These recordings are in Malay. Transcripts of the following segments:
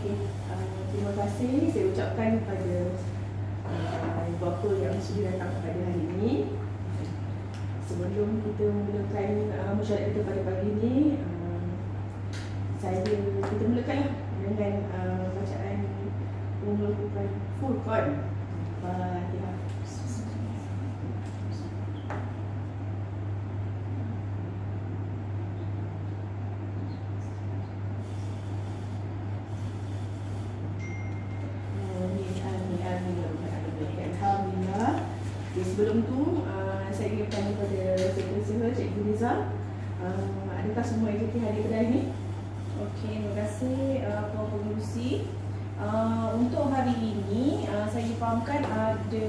Okey, terima kasih saya ucapkan kepada ibu bapa yang sudah datang pada hari ini. Sebelum kita memulakan mesyuarat kita pada pagi ini, kita mulakanlah dengan bacaan Ummul Furqan. Fatihah. Sebelum tu, saya ingin bertanya kepada Sekretariat Cikgu Liza, adakah semua aktiviti hadir pada hari ini? Okey, terima kasih Puan Pengerusi. Untuk hari ini, saya difahamkan ada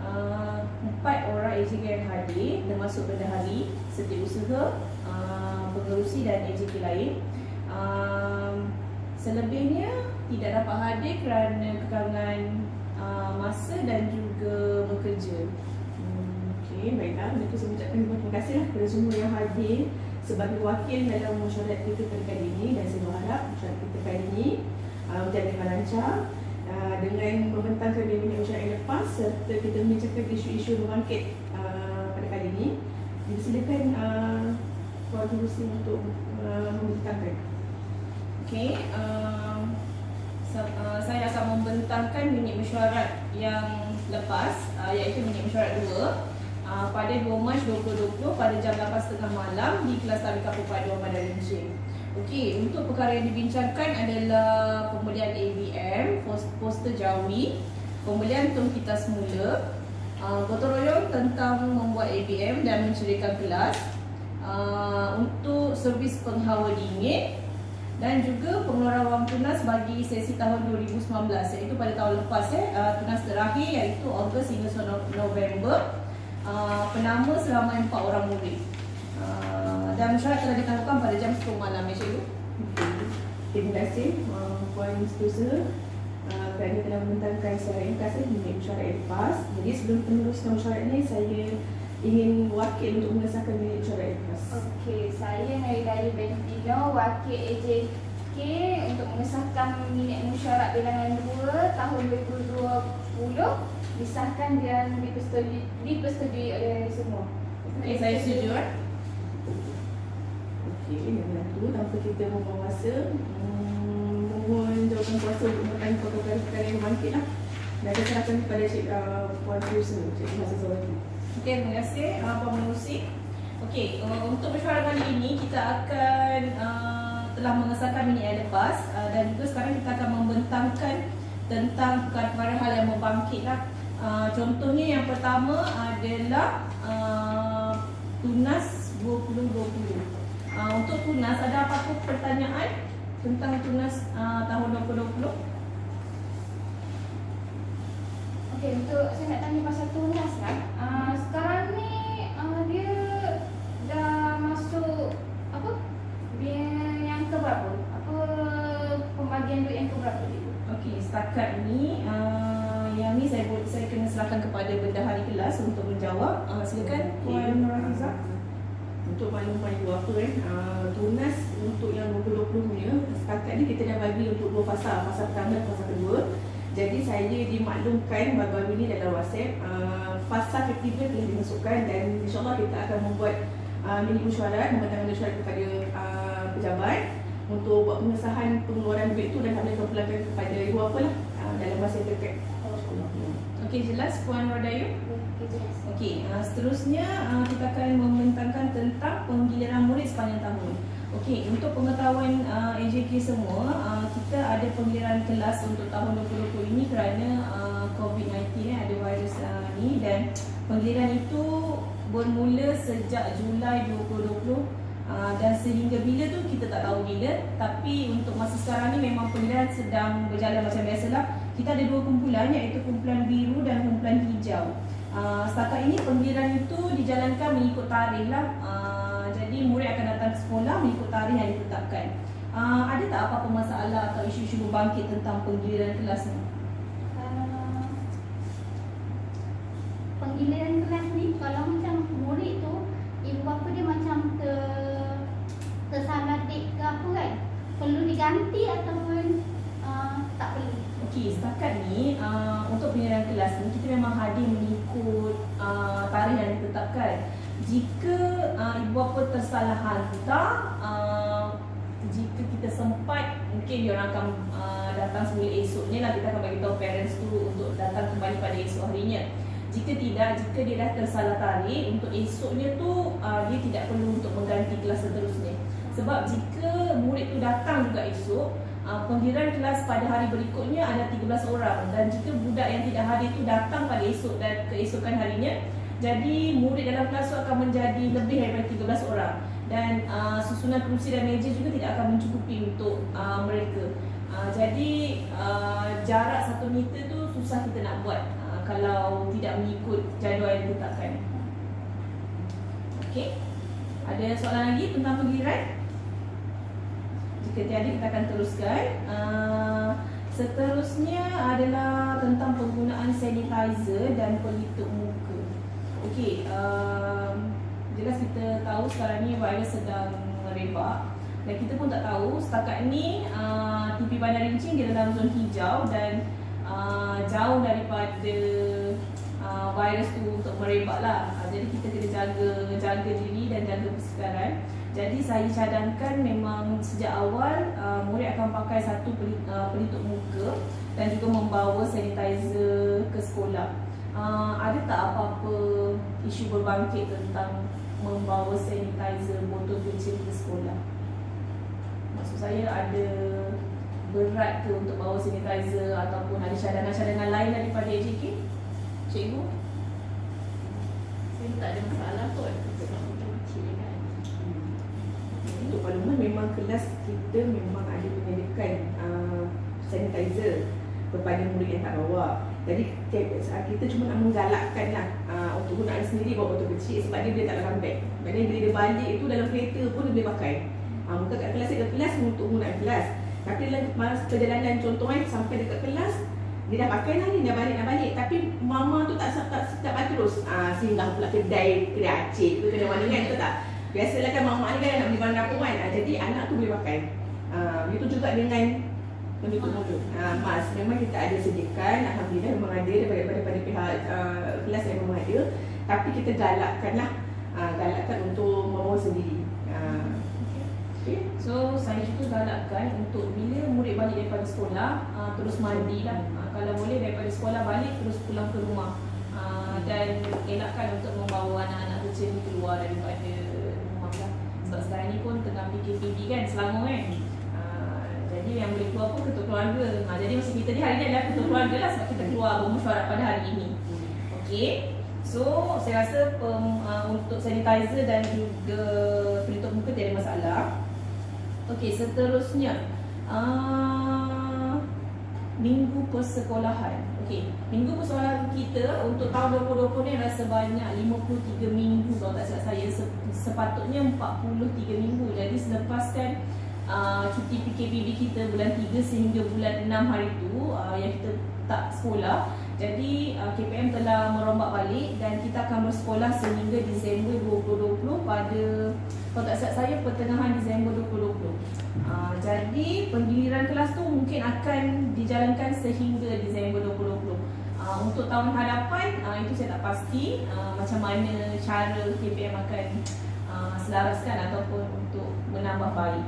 4 orang AJK yang hadir, termasuk bendahari, setiausaha, pengerusi dan AJK lain. Selebihnya tidak dapat hadir kerana kekangan masa dan juga bekerja. Okey, baiklah. Jadi saya ucapkan terima kasih kepada semua yang hadir sebagai wakil dalam mesyuarat kita pada kali ini, dan saya berharap mesyuarat kita kali ini berjalan dengan lancar dengan membentangkan minit mesyuarat yang lepas, serta kita membincangkan isu-isu berbangkit pada kali ini. Dipersilakan Puan Pengerusi untuk membentangkan. Okey, saya akan membentangkan minit mesyuarat yang lepas, iaitu minit mesyuarat 2 pada 2 Mac 2020 pada jam 8.30 malam di kelas Tadika Perpaduan Madarin Syekh. Okey, untuk perkara yang dibincangkan adalah pembelian ABM, poster Jawi, pembelian tong kita semula, gotong royong tentang membuat ABM dan menceriakan kelas, untuk servis penghawa dingin, dan juga pengeluaran wang tunas bagi sesi tahun 2019, iaitu pada tahun lepas tunas terakhir iaitu Ogos hingga November, penama seramai 4 orang murid, dan mesyuarat telah ditangguhkan pada jam 10 malam. Cikgu. Terima kasih Puan Setiausaha kerana telah membentangkan secara ringkas minit mesyuarat yang lepas. Jadi sebelum meneruskan mesyuarat ini, saya ingin wakil untuk mengesahkan minit mesyuarat yang lepas. Okey, saya Naidaya Bentino, wakil AJK untuk mengesahkan minit mesyuarat bilangan 2 tahun 2020 disahkan dan dipersetujui oleh semua. Okey, saya setuju. Okey, yang tu tanpa kita membuang masa, mohon jawapan kuasa untuk bertanya perkara-perkara yang berbangkit lah. Dan saya serahkan kepada Puan Pengerusi, Cikgu Hasazawati. Okey, terima kasih Puan Pengerusi. Okey, untuk mesyuarat kali ini kita akan telah mengesahkan minit yang lepas, dan juga sekarang kita akan membentangkan tentang perkara-perkara hal yang berbangkit lah. Contohnya yang pertama adalah tunas 2020. Untuk tunas, ada apa-apa pertanyaan tentang tunas tahun 2020? Okey, untuk saya nak tanya pasal tunas kan. Sekarang ni dia dah masuk apa? Yang keberapa? Apa pembagian duit yang keberapa dia? Okey, setakat ni yang ni saya kena serahkan kepada bendahari kelas untuk menjawab. Silakan Puan Nurhafizah. Untuk makluman ibu bapa tunas untuk yang 2020 punya, setakat ni kita dah bagi untuk 2 fasa, fasa pertama dan fasa kedua. Jadi saya dimaklumkan baru-baru ni dalam WhatsApp, fasa ketiga telah dimasukkan, dan insyaAllah kita akan membuat minit mesyuarat, membentangkan mesyuarat kepada pejabat untuk buat pengesahan pengeluaran duit tu, dan kami akan pulangkan kepada ibu bapa lah dalam masa yang terdekat. Okey, jelas Puan Rodayu? Okey, jelas. Okey, seterusnya kita akan membentangkan tentang penggiliran murid sepanjang tahun. Okey, untuk pengetahuan AJK semua, kita ada penggiliran kelas untuk tahun 2020 ini kerana COVID-19 ada virus ni, dan penggiliran itu bermula sejak Julai 2020, dan sehingga bila tu kita tak tahu bila. Tapi untuk masa sekarang ni memang penggiliran sedang berjalan macam biasalah. Kita ada 2 kumpulan, iaitu kumpulan biru dan kumpulan hijau. Setakat ini penggiliran itu dijalankan mengikut tarikh lah. Jadi murid akan datang ke sekolah mengikut tarikh yang ditetapkan. Ada tak apa-apa masalah atau isu-isu berbangkit tentang penggiliran kelas ni? Penggiliran kelas ni, kalau macam murid tu, ibu bapa dia macam tersalah date ke apa kan, perlu diganti ataupun Okey, setakat ni untuk penyelenggaraan kelas ni kita memang hadir mengikut tarikh yang ditetapkan. Jika ibu bapa tersalah hantar, jika kita sempat, mungkin diorang akan datang semula esoknya lah, kita akan bagi tahu parents tu untuk datang kembali pada esok harinya. Jika tidak, jika dia dah tersalah tarikh, untuk esoknya tu dia tidak perlu untuk mengganti kelas seterusnya. Sebab jika murid tu datang juga esok, penggiliran kelas pada hari berikutnya ada 13 orang, dan jika budak yang tidak hadir tu datang pada esok dan keesokan harinya, jadi murid dalam kelas tu akan menjadi lebih daripada 13 orang, dan susunan kerusi dan meja juga tidak akan mencukupi untuk mereka. Jadi jarak 1 meter tu susah kita nak buat kalau tidak mengikut jadual yang ditetapkan. Okey, ada soalan lagi tentang penggiliran? Jika tiada, kita akan teruskan. Seterusnya adalah tentang penggunaan sanitizer dan pelitup muka. Okey, jelas kita tahu sekarang ni virus sedang merebak, dan kita pun tak tahu setakat ni TP Bandar Rincing dia dalam zon hijau dan jauh daripada virus tu untuk merebak lah. Jadi kita kena jaga diri dan jaga persekitaran. Jadi saya cadangkan memang sejak awal murid akan pakai satu pelitup muka dan juga membawa sanitizer ke sekolah. Ada tak apa-apa isu berbangkit tentang membawa sanitizer botol kecil ke sekolah? Maksud saya, ada berat ke untuk bawa sanitizer ataupun ada cadangan-cadangan lain daripada AJK? Cikgu? Saya tak ada masalah kot sebab botol kecil kan. Untuk parlimen memang kelas kita memang ada menyediakan sanitizer kepada murid yang tak bawa. Jadi kita cuma nak menggalakkan lah untuk gunaan sendiri bawa botol kecil, sebab dia tak dalam beg. Maknanya bila dia balik itu dalam kereta pun dia boleh pakai. Bukan kat kelas untuk gunaan kelas, tapi dalam masa perjalanan contohnya sampai dekat kelas, dia dah pakai lah ni, dah balik. Tapi mama tu tak terus singgah pula kedai acik tu, kedai mana kan, betul tak? Biasalah kan mak-mak ni kan nak beli barang dapur kan, jadi anak tu boleh pakai. Begitu juga dengan pelitup mulut. Mask memang kita ada sediakan, alhamdulillah memang ada daripada pihak kelas yang memang ada, tapi kita galakkan untuk membawa sendiri. Okay. So saya juga galakkan untuk bila murid balik daripada sekolah, terus mandi lah. Kalau boleh daripada sekolah balik terus pulang ke rumah, dan elakkan untuk membawa anak-anak kecil ni keluar daripada rumah lah. Sebab sekarang ni pun tengah PKPB kan, Selangor kan. Jadi yang boleh keluar pun ketua keluarga. Jadi masa kita ni hari ni adalah ketua keluarga lah, sebab kita keluar bermesyuarat pada hari ini. Okey. So saya rasa untuk sanitizer dan juga pelitup muka tiada masalah. Okey, seterusnya minggu persekolahan. Okey, minggu persekolahan kita untuk tahun 2020 ni adalah sebanyak 53 minggu kalau tak silap saya. Sepatutnya 43 minggu. Jadi selepaskan cuti PKPB kita bulan 3 sehingga bulan 6 hari tu yang kita tak sekolah. Jadi KPM telah merombak balik dan kita akan bersekolah sehingga Disember 2020 pada, kalau tak silap saya, pertengahan Disember 2020. Jadi penggiliran kelas tu mungkin akan dijalankan sehingga Disember 2020. Untuk tahun hadapan itu saya tak pasti macam mana cara KPM akan selaraskan ataupun untuk menambah baik.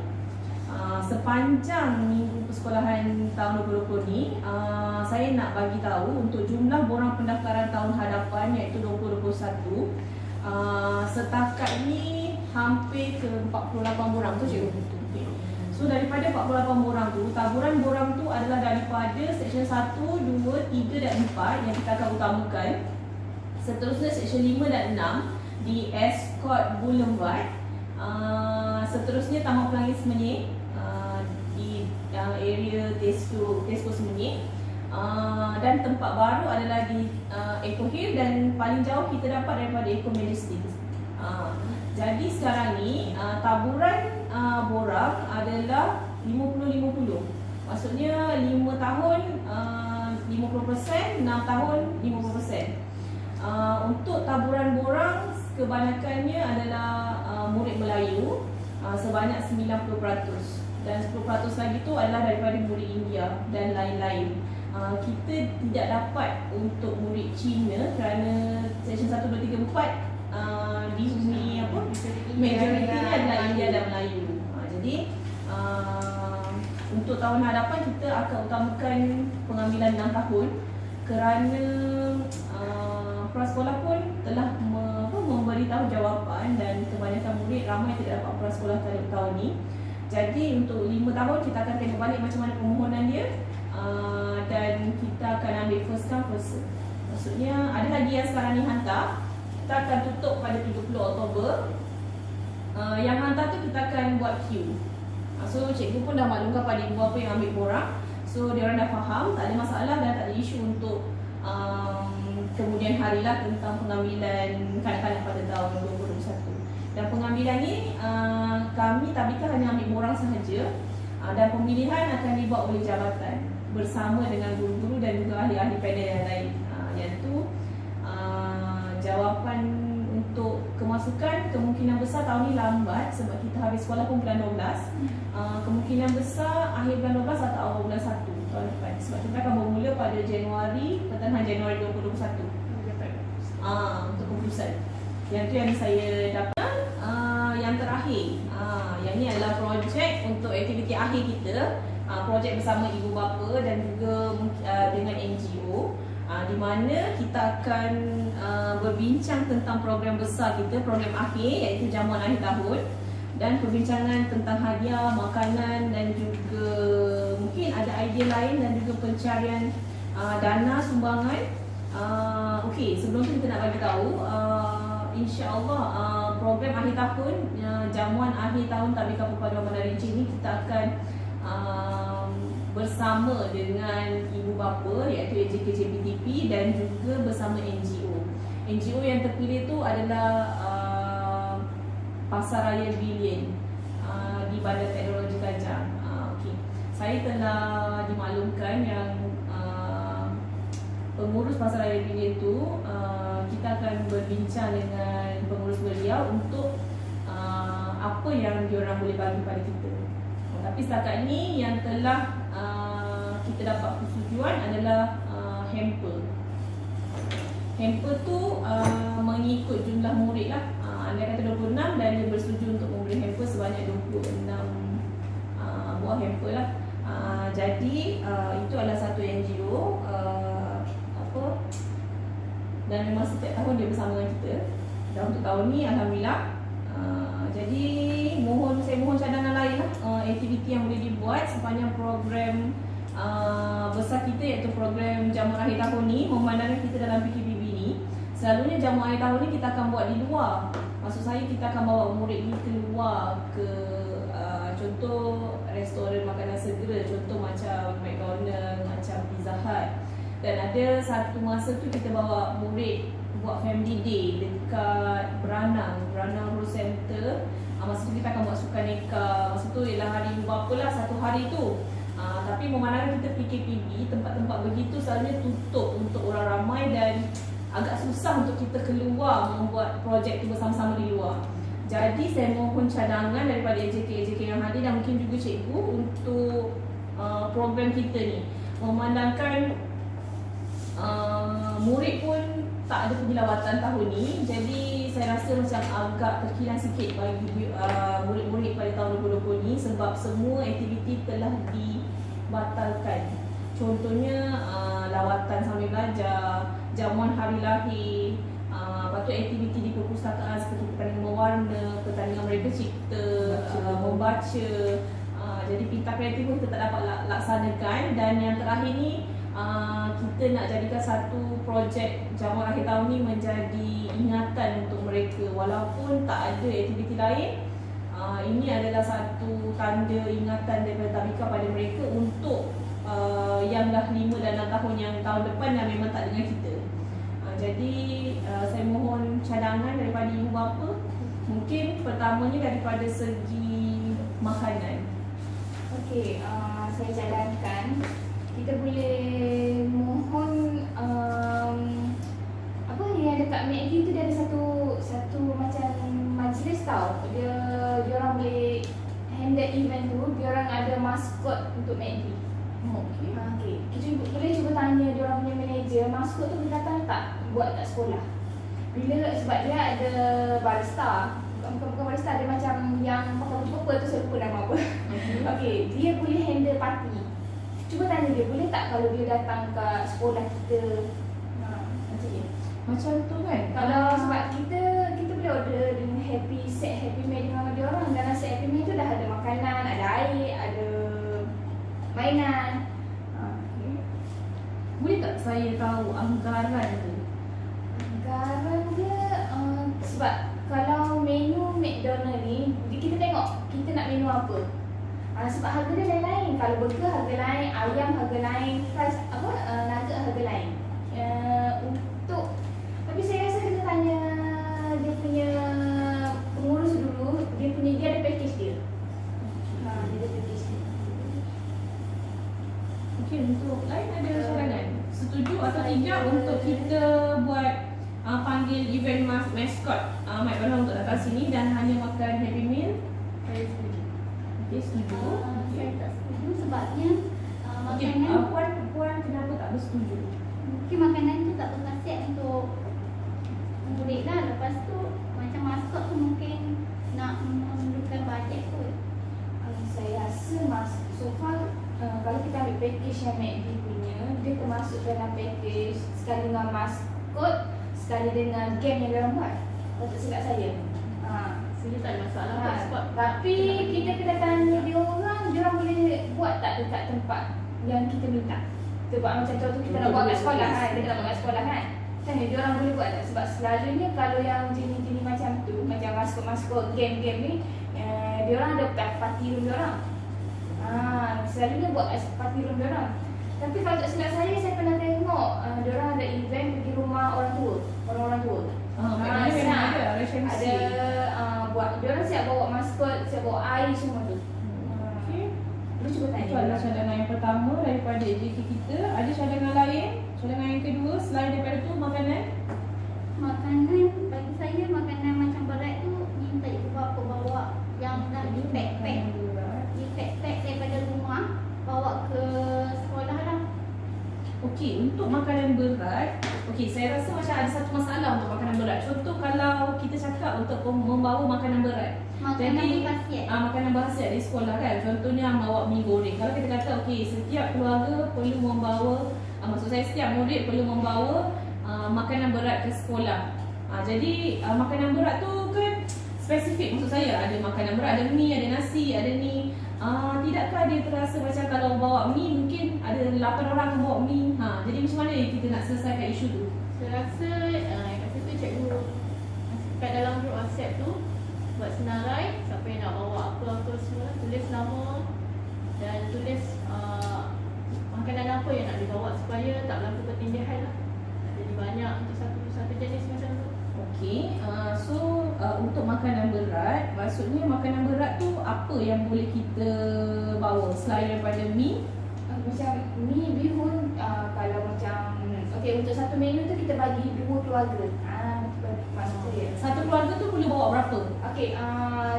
Sepanjang minggu persekolahan tahun 2020 ni, saya nak bagi tahu untuk jumlah borang pendaftaran tahun hadapan iaitu 2021, setakat ni hampir ke 48 borang tu cikgu. So daripada 48 borang tu, taburan borang tu adalah daripada seksyen 1, 2, 3 dan 4 yang kita akan utamakan. Seterusnya seksyen 5 dan 6 di Escort Boulevard. Seterusnya Taman Pelangi Semenyih di area Tesco Semenyih. Dan tempat baru adalah di Eco Hill, dan paling jauh kita dapat daripada Eco Majestic. Jadi sekarang ni taburan borang adalah 50-50. Maksudnya 5 tahun 50%, 6 tahun 50%. Untuk taburan borang kebanyakannya adalah murid Melayu sebanyak 90%, dan 10% lagi tu adalah daripada murid India dan lain-lain. kita tidak dapat untuk murid Cina kerana session 1, 2, 3, 4 di sini majoritinya adalah India dan Melayu. Jadi untuk tahun hadapan kita akan utamakan pengambilan 6 tahun kerana prasekolah pun telah memberitahu jawapan dan kebanyakan murid ramai tidak dapat prasekolah tahun ni. Jadi untuk 5 tahun kita akan tengok balik macam mana permohonan dia dan kita akan ambil first come first serve. Maksudnya ada lagi yang sekarang ni hantar, kita akan tutup pada 30 Oktober. Yang hantar tu kita akan buat queue. So cikgu pun dah maklumkan pada ibu bapa yang ambil borang. So diorang dah faham, tak ada masalah dan tak ada isu untuk kemudian harilah tentang pengambilan kanak-kanak pada tahun 2021. Dan pengambilan ni kami tabika hanya ambil borang sahaja dan pemilihan akan dibuat oleh jabatan bersama dengan guru-guru dan juga ahli-ahli panel yang lain. Iaitu jawapan untuk kemasukan kemungkinan besar tahun ni lambat sebab kita habis sekolah pun bulan 12. Kemungkinan besar akhir bulan 12 atau awal bulan 1 tahun depan. Sebab kita akan bermula pada pertengahan Januari 2021 untuk keputusan. Yang tu yang saya dapat. Yang terakhir, yang ni adalah projek untuk aktiviti akhir kita, projek bersama ibu bapa dan juga dengan NGO, di mana kita akan berbincang tentang program besar kita, program akhir iaitu jamuan akhir tahun, dan perbincangan tentang hadiah, makanan dan juga mungkin ada idea lain dan juga pencarian dana sumbangan. Okey, sebelum tu kita nak bagi tahu insya-Allah program akhir tahun, jamuan akhir tahun Tabika Perpaduan Bandar Rinci ni kita akan bersama dengan ibu bapa iaitu AJK JPTP dan juga bersama NGO. NGO yang terpilih tu adalah Pasaraya Billion di Bandar Teknologi Kajang. Okey. Saya telah dimaklumkan yang pengurus Pasaraya Billion tu kita akan berbincang dengan pengurus beliau untuk apa yang diorang boleh bagi pada kita. Tapi setakat ni yang telah kita dapat persetujuan adalah hamper. Hamper tu mengikut jumlah murid lah. Anda kata 26 dan dia bersetuju untuk memberi hamper sebanyak 26 buah hamper lah. Jadi itu adalah satu NGO dan memang setiap tahun dia bersama dengan kita. Dan untuk tahun ni alhamdulillah. Jadi saya mohon cadangan lain lah, aktiviti yang boleh dibuat sepanjang program besar kita iaitu program jamuan akhir tahun ni. Memandangkan kita dalam PKPB ni, selalunya jamuan akhir tahun ni kita akan buat di luar. Maksud saya kita akan bawa murid ni keluar ke contoh restoran makanan segera, contoh macam McDonald, macam Pizza Hut. Dan ada satu masa tu kita bawa murid buat family day dekat Beranang Road Center. Masa tu kita akan buat sukaneka. Masa tu ialah hari bapa lah, satu hari tu. Tapi memandangkan kita PKPB, tempat-tempat begitu selalunya tutup untuk orang ramai dan agak susah untuk kita keluar membuat projek tu bersama-sama di luar. Jadi saya mohon cadangan daripada AJK yang hadir dan mungkin juga cikgu untuk program kita ni. Memandangkan murid pun tak ada pergi lawatan tahun ni, jadi saya rasa macam agak terkilang sikit bagi murid-murid pada tahun 2020 ni sebab semua aktiviti telah dibatalkan. Contohnya lawatan sambil belajar, jamuan hari lahir, lepas tu aktiviti di perpustakaan seperti pertandingan mewarna, pertandingan mereka cipta, membaca. Jadi pita kreatif pun kita tak dapat laksanakan. Dan yang terakhir ni kita nak jadikan satu projek jamuan akhir tahun ni menjadi ingatan untuk mereka. Walaupun tak ada aktiviti lain, ini adalah satu tanda ingatan daripada Tabika pada mereka untuk yang dah 5 dan 6 tahun yang tahun depan yang memang tak dengan kita. Jadi saya mohon cadangan daripada ibu bapa. Mungkin pertamanya daripada segi makanan. Okey, saya cadangkan kita boleh mohon apa yang dekat MACD tu dia ada satu macam majlis tau. Dia orang boleh handle event tu, dia orang ada maskot untuk MACD. Okey. Okey. Kita boleh cuba tanya dia orang punya manager, maskot tu boleh datang tak buat kat sekolah. Sebab dia ada barista. Bukan barista, ada macam yang pakai baju purple tu, saya lupa nama apa. Okey, dia boleh handle parti. Cuba tanya dia, boleh tak kalau dia datang ke sekolah kita? Macam ni. Macam tu kan? Kalau sebab kita boleh order dengan set happy meal dengan dia orang. Dalam set happy meal tu dah ada makanan, ada air, ada mainan. Okay. Boleh tak saya tahu anggaran tu? Anggaran dia sebab kalau menu McDonald ni kita tengok kita nak menu apa. Sebab harga dia lain-lain. Kalau burger harga lain, ayam harga lain, fries nugget harga lain. Tapi saya rasa kita tanya dia punya pengurus dulu, dia ada package dia. Dia ada package dia. Okey, untuk lain ada soalan? Setuju atau tidak untuk kita buat panggil event mascot Mike Barham untuk datang sini dan hanya makan happy meal? Saya setuju. Okey, setuju. Saya tak setuju sebabnya Okey, makanan puan kenapa tak bersetuju? mungkin makanan tu tak berkhasiat untuk murid lah. Lepas tu macam maskot tu mungkin nak memerlukan bajet kot. Saya rasa so far kalau kita ambil package yang McD punya, dia termasuk dalam package sekali dengan maskot, sekali dengan game yang diorang buat. Untuk silap saya. Sini tak ada masalah kot sebab Tapi kita kena tanya dia orang boleh buat tak dekat tempat yang kita minta. Sebab macam contoh kita nak buat kat sekolah kan, kita nak buat kat sekolah kan. Tanya dia orang boleh buat tak? Sebab selalunya kalau yang jenis-jenis macam tu, macam maskot game-game ni, dia orang ada party room dia orang. Selalunya buat party room dia orang. Tapi kalau tak silap saya pernah tengok dia orang ada event pergi rumah orang-orang tua. Maknanya memang ada resepsi. Ada buat dia orang siap bawa maskot, siap bawa air semua tu. Okey. Lu cuba tanya. Itu adalah cadangan yang pertama daripada JK kita. Ada cadangan lain? Cadangan yang kedua selain daripada tu makanan? makanan bagi saya makanan macam berat tu minta ibu bapa bawa yang dah di pack daripada rumah bawa ke sekolah lah. Okey, untuk makanan berat, okey, saya rasa macam ada satu masalah untuk makanan berat. Contoh kalau kita cakap untuk membawa makanan berat. Makanan Jadi, berkhasiat. makanan berkhasiat di sekolah kan. Contohnya bawa mi goreng. Kalau kita kata okey, setiap keluarga perlu membawa, maksud saya setiap murid perlu membawa makanan berat ke sekolah. Jadi makanan berat tu kan spesifik, maksud saya ada makanan berat, ada mi, ada nasi, ada ni. Tidakkah dia terasa macam kalau bawa mi mungkin ada 8 orang akan bawa mi. Jadi macam mana kita nak selesaikan isu tu? Saya rasa kat situ cikgu kat dalam grup WhatsApp tu buat senarai siapa yang nak bawa apa semua, tulis nama dan tulis makanan apa yang nak dibawa supaya tak berlaku pertindihan lah. Tak jadi banyak untuk satu jenis macam tu. Okey, untuk makanan berat, maksudnya makanan berat tu apa yang boleh kita bawa selain daripada mi? Macam mi, bihun, kalau macam okey, untuk satu menu tu kita bagi 2 keluarga. Maksud saya. Satu keluarga tu perlu bawa berapa? Okey,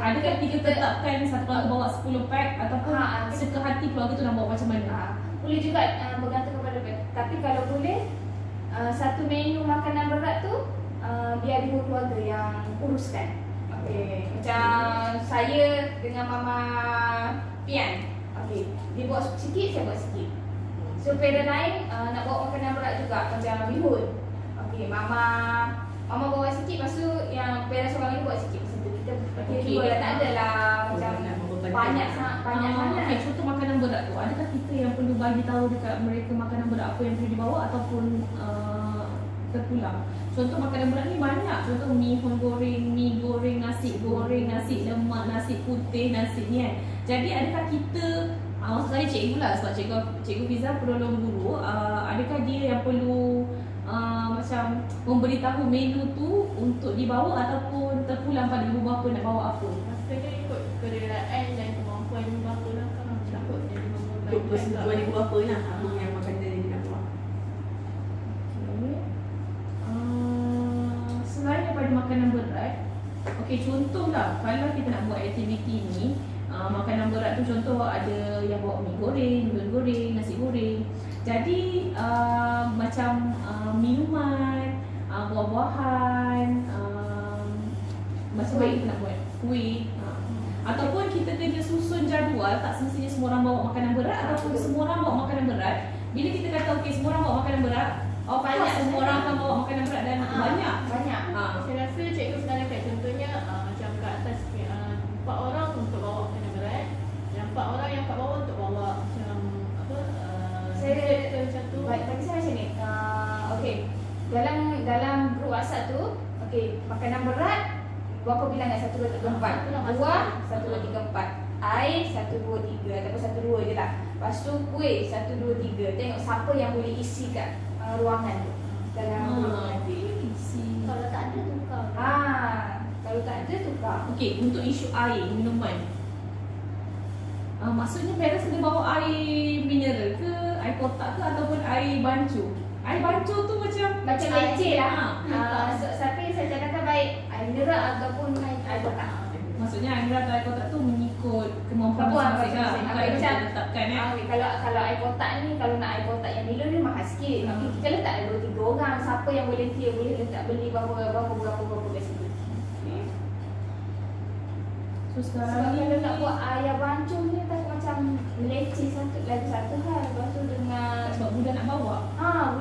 Adakah kita tetapkan satu keluarga bawa 10 pack ataupun suka hati keluarga tu nak bawa macam mana? boleh juga bergantung kepada tapi kalau boleh satu menu makanan berat tu biar 2 keluarga yang uruskan. Okey, macam saya dengan Mama Pian. Okey, dia bawa sikit, saya bawa sikit. So parent lain nak bawa makanan berat juga macam bihun. Okey, Mama bawa sikit, lepas tu yang parent seorang lagi bawa sikit. Macam tu kita bagi 2 lah, tak adalah macam banyak sangat. Okey, contoh makanan berat tu, adakah kita yang perlu bagi tahu dekat mereka makanan berat apa yang perlu dibawa ataupun terpulang? Contoh makanan berat ni banyak. Contoh mi goreng, nasi goreng, nasi lemak, nasi putih, nasi ni kan. Jadi adakah kita, maksud saya cikgu lah, sebab cikgu Fiza penolong guru, adakah dia yang perlu macam memberitahu menu tu untuk dibawa ataupun terpulang pada ibu bapa nak bawa apa? Rasanya ikut kerelaan dan kemampuan ibu bapa lah kan. Takut jadi Untuk persetujuan ibu bapa lah apa yang makanan dia nak buat. Selain daripada makanan berat, okey, contohlah kalau kita nak buat aktiviti ni, Makanan berat tu contoh ada yang bawa mi goreng, nasi goreng, nasi goreng. Jadi macam minuman, buah-buahan, macam mana kita nak buat? Kuih. Ataupun kita kena susun jadual, tak semestinya semua orang bawa makanan berat ataupun semua orang bawa makanan berat. Bila kita kata okey semua orang bawa makanan berat, Banyak semua orang akan bawa makanan berat dan banyak. Saya rasa cikgu senaraikan contohnya macam kat atas 4 orang untuk bawa makanan berat, yang 4 orang yang kat bawah untuk bawa macam apa Saya macam tu. bagi saya macam ni. Okey. Dalam grup WhatsApp tu, okey, makanan berat berapa bilangan? 1 2 3 4. Buah 1 2 3 4. Air 1 2 3 ataupun 1 2 je lah. Lepas tu kuih 1 2 3. Tengok siapa yang boleh isi kat ruangan tu. Dalam grup nanti. Kalau tak ada tukar. Kalau tak ada tukar. Okey, untuk isu air, minuman. Maksudnya parents kena bawa air mineral ke, air kotak ke ataupun air bancu? Air bancu tu Macam leceh lah. Ha. Tapi saya cadangkan baik air mineral ataupun air kotak. Maksudnya air mineral atau air kotak tu mengikut kemampuan Kemampuan masing-masing. masing-masing. Bukan Macam- kita tetapkan Kalau air kotak ni, kalau nak air kotak yang mineral ni mahal sikit. Tapi kita letak 2-3 orang, siapa yang volunteer boleh letak beli berapa kat situ. So Sebab sekarang ni kalau nak buat air bancuh ni takut macam meleceh satu hal. Lepas tu dengan sebab budak nak bawa.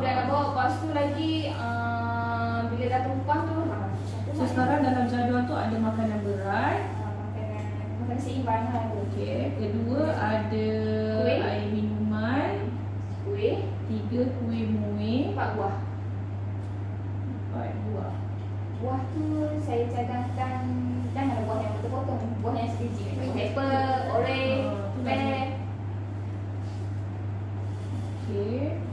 budak nak bawa. Lepas tu lagi bila dah tumpah tu So sekarang dalam jadual tu ada makanan berat. makanan seimbang lah tu. Okey, kedua ada Kuih. air minuman, Kuih 3 kuih muih, 4 buah. 4 buah. Buah tu saya cadangkan jangan buah yang potong-potong, buah yang sebiji. Apple, orange, pear. Okey.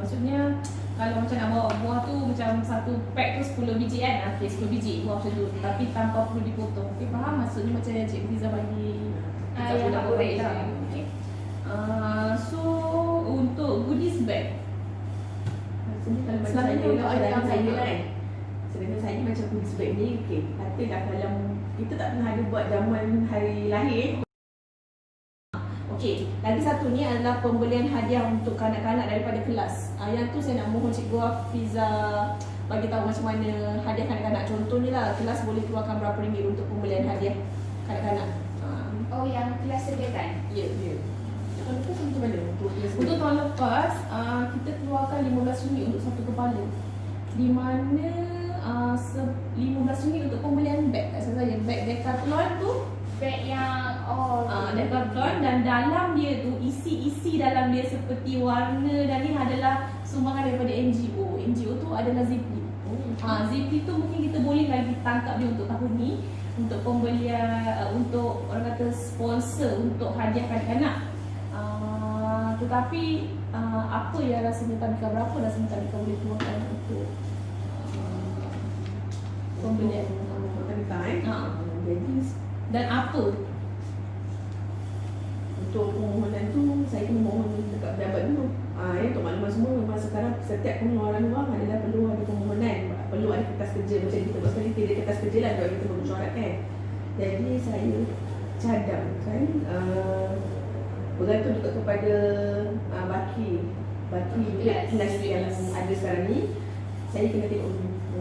Maksudnya kalau macam nak bawa buah tu macam satu pack tu 10 biji kan? Okey, 10 biji buah macam tu. Tapi tanpa perlu dipotong. Okey, faham? Maksudnya macam yang Cik Fiza bagi yang budak aku goreng bagi. lah. Okey. So untuk goodies bag. Selalunya untuk anak saya sama. kan. Sedangkan saya macam kuis bag ni, okay, katalah kalau kita tak pernah ada buat jamuan hari lahir. Okey, lagi satu ni adalah pembelian hadiah untuk kanak-kanak daripada kelas. Yang tu saya nak mohon Cikgu Hafiza bagi tahu macam mana hadiah kanak-kanak. Contohnya lah, kelas boleh keluarkan berapa ringgit untuk pembelian hadiah kanak-kanak. Oh, yang kelas sediakan. Ya, ya. Tahun lepas macam mana untuk kelas Untuk tahun lepas, kita keluarkan RM15 untuk satu kepala. Di mana RM15 untuk pembelian beg. Tak salah saja, beg Decathlon tu. Bag yang Decathlon, dan dalam dia tu isi dalam dia seperti warna dan ni adalah sumbangan daripada NGO. NGO tu adalah Zipli. Zipli tu mungkin kita boleh lagi tangkap dia untuk tahun ni untuk pembelian untuk orang kata sponsor untuk hadiah kanak-kanak. Tetapi apa yang rasanya tadika berapa rasanya tadika boleh keluarkan untuk pembelian tadika jadi dan apa? untuk permohonan tu saya kena mohon dekat pejabat dulu. Untuk maklumat semua memang sekarang setiap pengeluaran wang adalah perlu ada permohonan, perlu ada kertas kerja macam kita buat sekali tidak kertas kerja lah kalau kita bermesyuarat kan. Jadi saya cadangkan bergantung juga kepada baki kelas yang ada sekarang ni. Saya kena tengok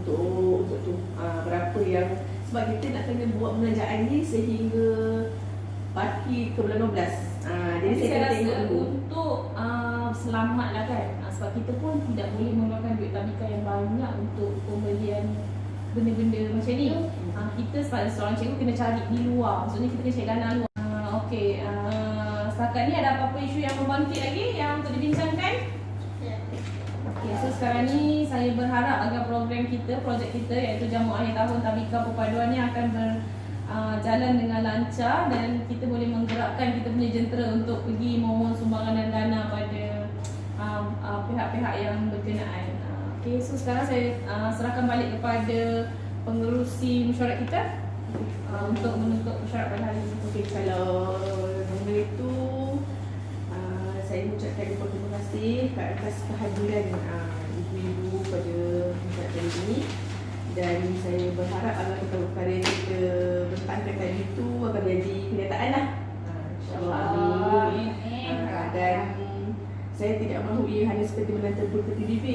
dulu untuk tu berapa yang, sebab kita nak kena buat belanjaan ni sehingga baki ke bulan 12. Jadi saya saya kena rasa tengok dulu. untuk selamat lah kan, sebab kita pun tidak boleh mengeluarkan duit tadika yang banyak untuk pembelian benda-benda macam ni. Kita sebagai seorang cikgu kena cari di luar, maksudnya kita kena cari dana luar. Okey, setakat ni ada apa-apa isu yang membangkit lagi yang untuk dibincangkan? Okay, so sekarang ni saya berharap agar program kita, projek kita iaitu Jamu Akhir Tahun Tadika Perpaduan ni akan berjalan dengan lancar dan kita boleh menggerakkan kita punya jentera untuk pergi memohon sumbangan dan dana pada pihak-pihak yang berkenaan. Okay, so sekarang saya serahkan balik kepada pengerusi mesyuarat kita untuk menutup mesyuarat pada hari ini. Okey, kalau mengenai itu saya mengucapkan terima kasih ke atas kehadiran ibu-ibu pada mesyuarat kali ini, dan saya berharap alam perkara yang kita bentangkan tadi itu akan jadi kenyataan lah. InsyaAllah. Amin. Dan saya tidak mahu ia hanya seperti menanti buruk TV.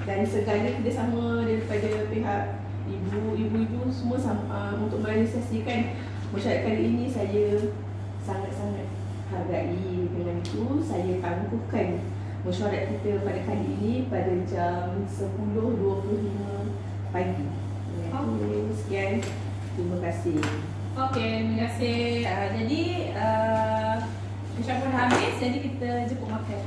Dan segala kerjasama daripada pihak ibu-ibu semua untuk merealisasikan mesyuarat kali ini saya sangat-sangat hargai. Dengan itu saya tangguhkan mesyuarat kita pada kali ini pada jam 10.25 pagi. Sekian, terima kasih. Okey, terima kasih. Jadi insya-Allah habis, jadi kita jemput makan.